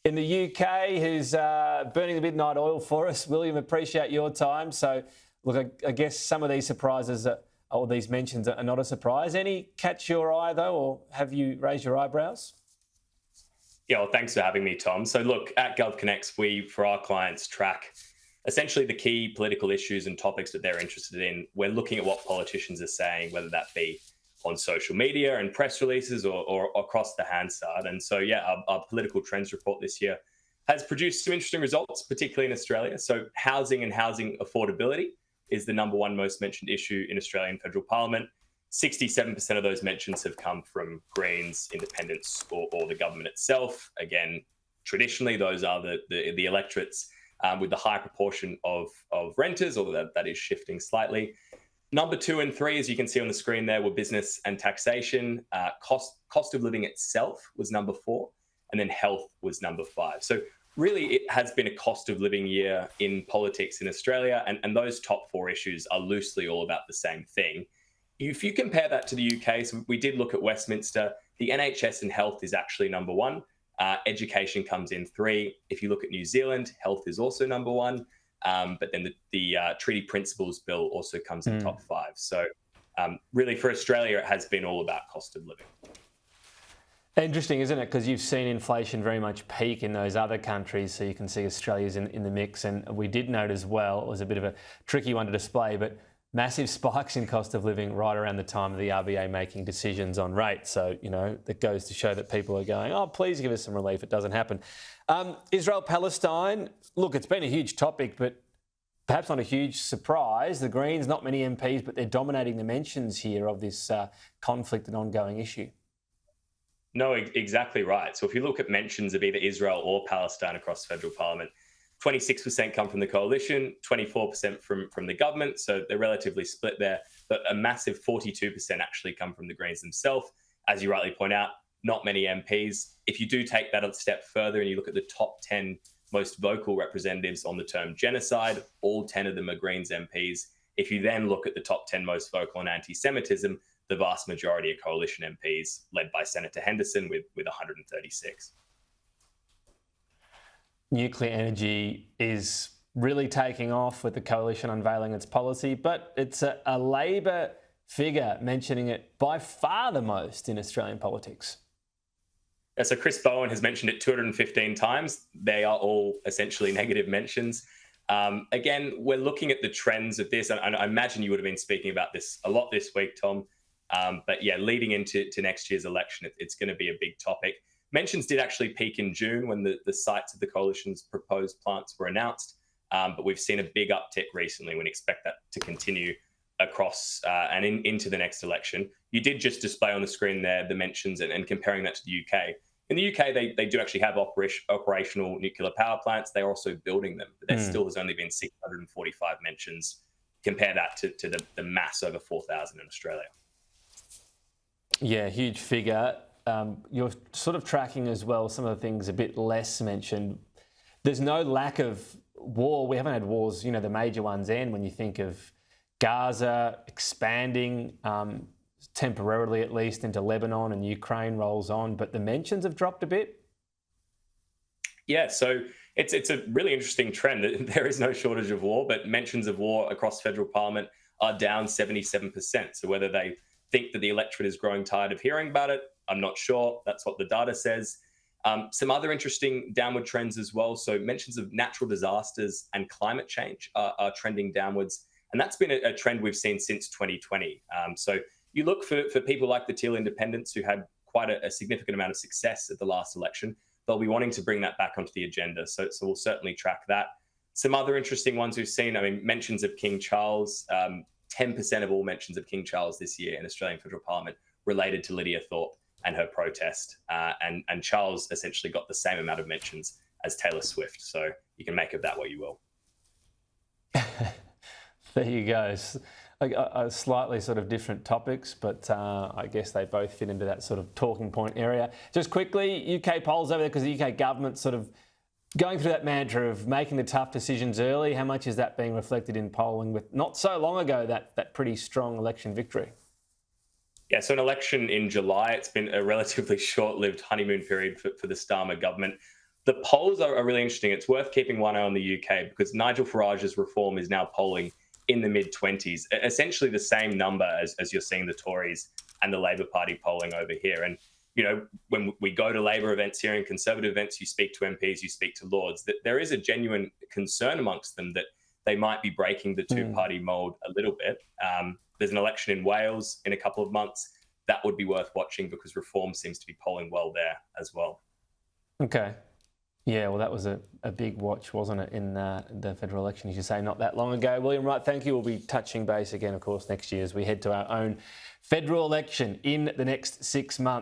in the UK who's burning the midnight oil for us. William, appreciate your time. So, look, I guess some of these surprises or these mentions are not a surprise. Any catch your eye, though, or have you raised your eyebrows? Yeah, well, thanks for having me, Tom. So look, at GovConnex, we, for our clients, track essentially the key political issues and topics that they're interested in. We're looking at what politicians are saying, whether that be on social media and press releases or across the Hansard. And so, yeah, our political trends report this year has produced some interesting results, particularly in Australia. So housing and housing affordability is the number one most mentioned issue in Australian federal parliament. 67% of those mentions have come from Greens, independents, or the government itself. Again, traditionally, those are the electorates with the high proportion of renters, although that is shifting slightly. Number 2 and 3, as you can see on the screen there, were business and taxation. Cost of living itself was number 4, and then health was number 5. So really, it has been a cost of living year in politics in Australia, and those top 4 issues are loosely all about the same thing. If you compare that to the UK, so we did look at Westminster, the NHS and health is actually number 1. Education comes in 3. If you look at New Zealand, health is also number 1. But then the Treaty Principles Bill also comes in top 5. So really for Australia, it has been all about cost of living. Interesting, isn't it? Because you've seen inflation very much peak in those other countries, so you can see Australia's in the mix. And we did note as well, it was a bit of a tricky one to display, but massive spikes in cost of living right around the time of the RBA making decisions on rates. So, you know, that goes to show that people are going, oh, please give us some relief. It doesn't happen. Israel-Palestine, look, it's been a huge topic, but perhaps not a huge surprise. The Greens, not many MPs, but they're dominating the mentions here of this conflict and ongoing issue. No, exactly right. So if you look at mentions of either Israel or Palestine across federal parliament, 26% come from the coalition, 24% from the government. So they're relatively split there. But a massive 42% actually come from the Greens themselves. As you rightly point out, not many MPs. If you do take that a step further and you look at the top 10 most vocal representatives on the term genocide, all 10 of them are Greens MPs. If you then look at the top 10 most vocal on anti-Semitism, the vast majority are coalition MPs, led by Senator Henderson with 136. Nuclear energy is really taking off with the coalition unveiling its policy, but it's a Labor figure mentioning it by far the most in Australian politics. Yeah, so Chris Bowen has mentioned it 215 times. They are all essentially negative mentions. Again, we're looking at the trends of this, and I imagine you would have been speaking about this a lot this week, Tom. But yeah, leading into next year's election, it's going to be a big topic. Mentions did actually peak in June when the sites of the coalition's proposed plants were announced, but we've seen a big uptick recently. We expect that to continue across and into the next election. You did just display on the screen there the mentions and comparing that to the UK. In the UK, they do actually have operational nuclear power plants. They're also building them, but there still has only been 645 mentions. Compare that to the mass over 4,000 in Australia. Yeah, huge figure. You're sort of tracking as well some of the things a bit less mentioned. There's no lack of war. We haven't had wars, you know, the major ones end when you think of Gaza expanding temporarily at least into Lebanon, and Ukraine rolls on, but the mentions have dropped a bit. Yeah, so it's a really interesting trend. There is no shortage of war, but mentions of war across federal parliament are down 77%. So whether they think that the electorate is growing tired of hearing about it, I'm not sure. That's what the data says. Some other interesting downward trends as well. So mentions of natural disasters and climate change are trending downwards. And that's been a trend we've seen since 2020. So you look for people like the Teal Independents who had quite a significant amount of success at the last election. They'll be wanting to bring that back onto the agenda. So we'll certainly track that. Some other interesting ones we've seen, I mean, mentions of King Charles, 10% of all mentions of King Charles this year in Australian federal parliament related to Lydia Thorpe and her protest. And Charles essentially got the same amount of mentions as Taylor Swift. So you can make of that what you will. There you go. Slightly sort of different topics, but I guess they both fit into that sort of talking point area. Just quickly, UK polls over there, because the UK government sort of going through that mantra of making the tough decisions early. How much is that being reflected in polling with not so long ago that pretty strong election victory? Yeah, so an election in July, it's been a relatively short-lived honeymoon period for the Starmer government. The polls are really interesting. It's worth keeping one eye on the UK because Nigel Farage's Reform is now polling in the mid-20s, essentially the same number as you're seeing the Tories and the Labor Party polling over here. And, you know, when we go to Labor events here and Conservative events, you speak to MPs, you speak to Lords, that there is a genuine concern amongst them that they might be breaking the two-party mold a little bit. There's an election in Wales in a couple of months. That would be worth watching because Reform seems to be polling well there as well. Okay. Yeah, well, that was a big watch, wasn't it, in the federal election, as you say, not that long ago. William Wright, thank you. We'll be touching base again, of course, next year as we head to our own federal election in the next 6 months.